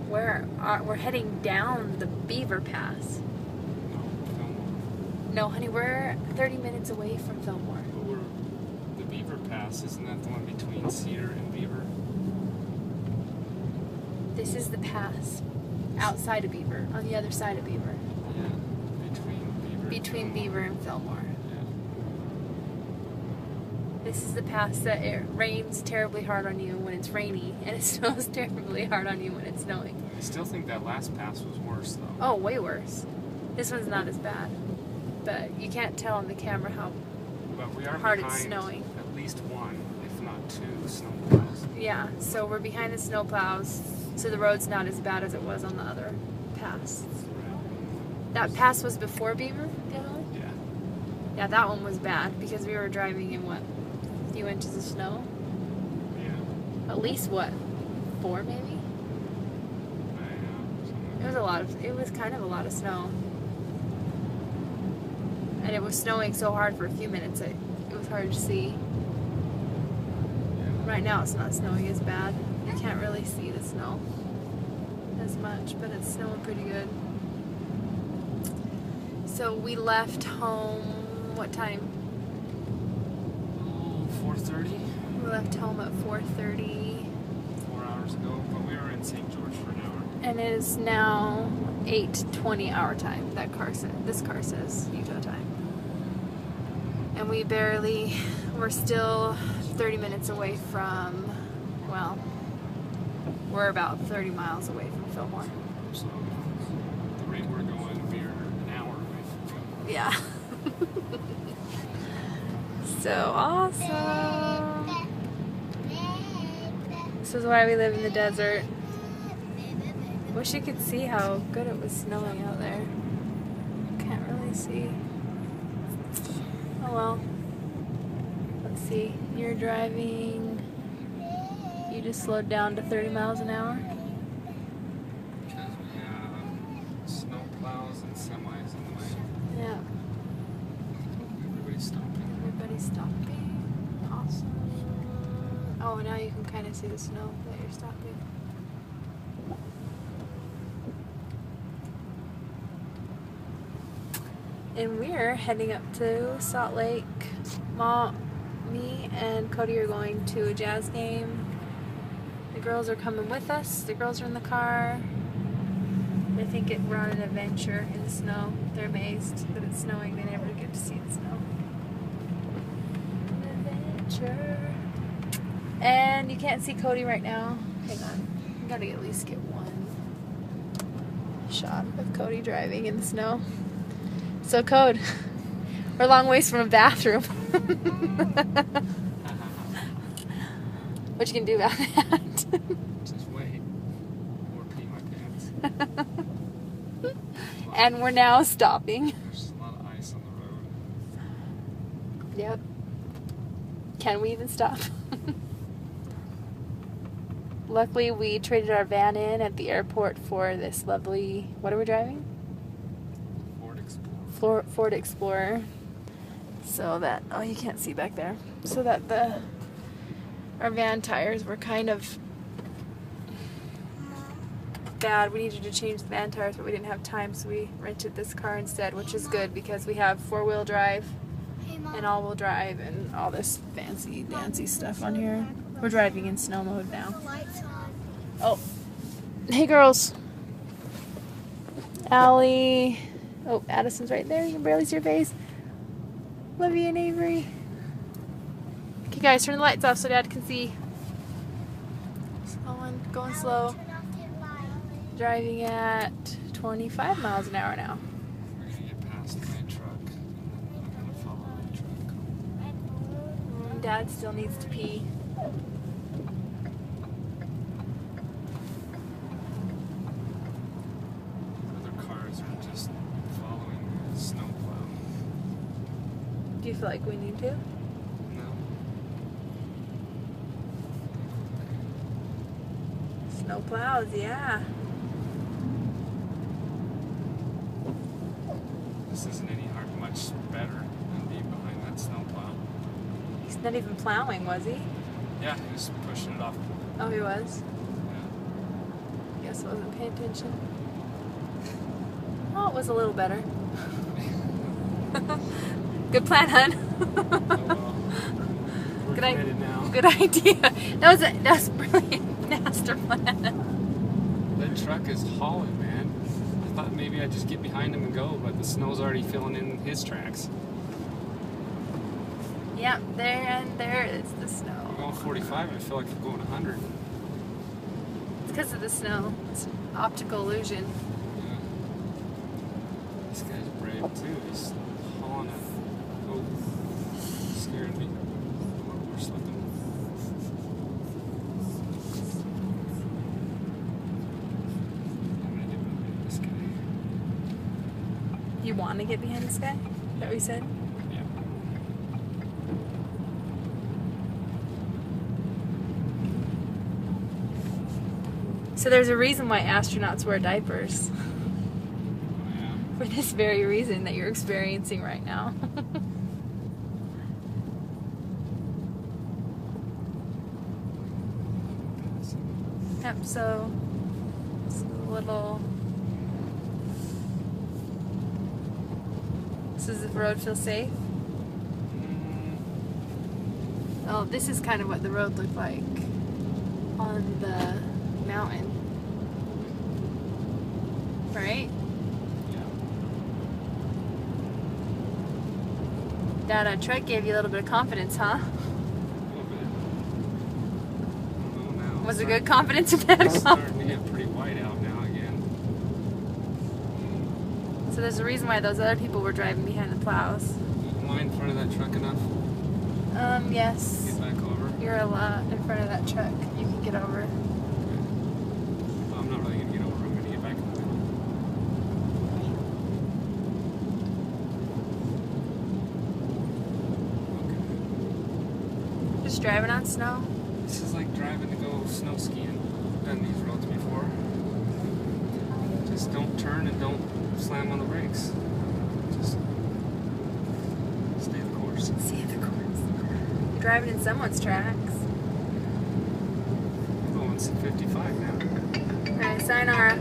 we're heading down the Beaver Pass. No, Fillmore. No, honey, we're 30 minutes away from Fillmore. But the Beaver Pass, isn't that the one between Cedar and Beaver? This is the pass outside of Beaver, on the other side of Beaver. Yeah, Between Beaver and Fillmore. Yeah. This is the pass that it rains terribly hard on you when it's rainy, and it snows terribly hard on you when it's snowing. I still think that last pass was worse, though. Oh, way worse. This one's not as bad, but you can't tell on the camera how But we are hard behind it's snowing. at least one, if not two, snowplows. Yeah, so we're behind the snowplows, so the road's not as bad as it was on the other pass. That pass was before Beaver, the other one? Yeah. Yeah, that one was bad because we were driving in what, a few inches of snow? Yeah. At least what, 4 maybe? It was kind of a lot of snow. And it was snowing so hard for a few minutes it was hard to see. Yeah. Right now it's not snowing as bad. You can't really see the snow as much, but it's snowing pretty good. So we left home, what time? 4:30? We left home at 4:30. 4 hours ago, but we were in St. George for an hour. And it is now 8:20 our time. This car says Utah time. And we're still 30 minutes away from, well, we're about 30 miles away from Fillmore. So, the rate we're going, we're an hour away from Fillmore. Yeah. So awesome. This is why we live in the desert. Wish you could see how good it was snowing out there. Can't really see. Oh well. Let's see. You're driving. You just slowed down to 30 miles an hour. Because we have snow plows and semis in the way. Yeah. Everybody's stopping. Everybody's stopping. Awesome. Oh, now you can kind of see the snow that you're stopping. And we're heading up to Salt Lake. Me and Cody are going to a jazz game. The girls are coming with us. The girls are in the car. They think we're on an adventure in the snow. They're amazed that it's snowing. They never get to see the snow. An adventure. And you can't see Cody right now. Hang on. We gotta at least get one shot of Cody driving in the snow. So, Code, we're a long ways from a bathroom. What you can do about that? Just wait. Or pee my pants. And we're now stopping. There's a lot of ice on the road. Yep. Can we even stop? Luckily, we traded our van in at the airport for this lovely, what are we driving? Ford Explorer. So that, oh, you can't see back there. So that our van tires were kind of bad. We needed to change the van tires, but we didn't have time, so we rented this car instead, which is good because we have 4-wheel drive and all-wheel drive and all this fancy dancy stuff on here. We're driving in snow mode now. Oh, hey girls. Allie. Oh, Addison's right there. You can barely see your face. Olivia and Avery. Okay, guys, turn the lights off so Dad can see. Going slow. Driving at 25 miles an hour now. We're going to get past my truck, and then I'm going to follow the truck. Dad still needs to pee. Other cars are just following the snowplow. Do you feel like we need to? No. Snow plows, yeah. This isn't any much better than being behind that snowplow. He's not even plowing, was he? Yeah, he was pushing it off. Oh, he was? Yeah. Guess just wasn't paying attention. Oh, it was a little better. Good plan, hun. We're committed now. Good idea. That was brilliant. Master plan. That truck is hauling, man. I thought maybe I'd just get behind him and go, but the snow's already filling in his tracks. Yep, there is the snow. I'm going 45, I feel like I'm going 100. It's because of the snow. It's an optical illusion. Yeah. This guy's brave too. He's hauling it. Oh, scared me. We're slipping. I'm gonna get behind this guy. You want to get behind this guy? Is that what you said? Yeah. So there's a reason why astronauts wear diapers. Oh, yeah. For this very reason that you're experiencing right now. Yep, so it's a little... Does the road feel safe? Oh, this is kind of what the road looked like on the mountain. Right? Yeah. That truck gave you a little bit of confidence, huh? A little bit. I don't know now. Was it good confidence or bad It's confidence? starting to get pretty white out now again. So there's a reason why those other people were driving behind the plows. Am I in front of that truck enough? Yes. Get back over. You're a lot in front of that truck. You can get over. Well, I'm not really going to get over. I'm going to get back in the middle. Okay. Just driving on snow. This is like driving to go snow skiing. I've done these roads before. Just don't turn and don't slam on the brakes. Just stay the course. See the course. You're driving in someone's tracks. I'm going 55 now. Alright, sayonara.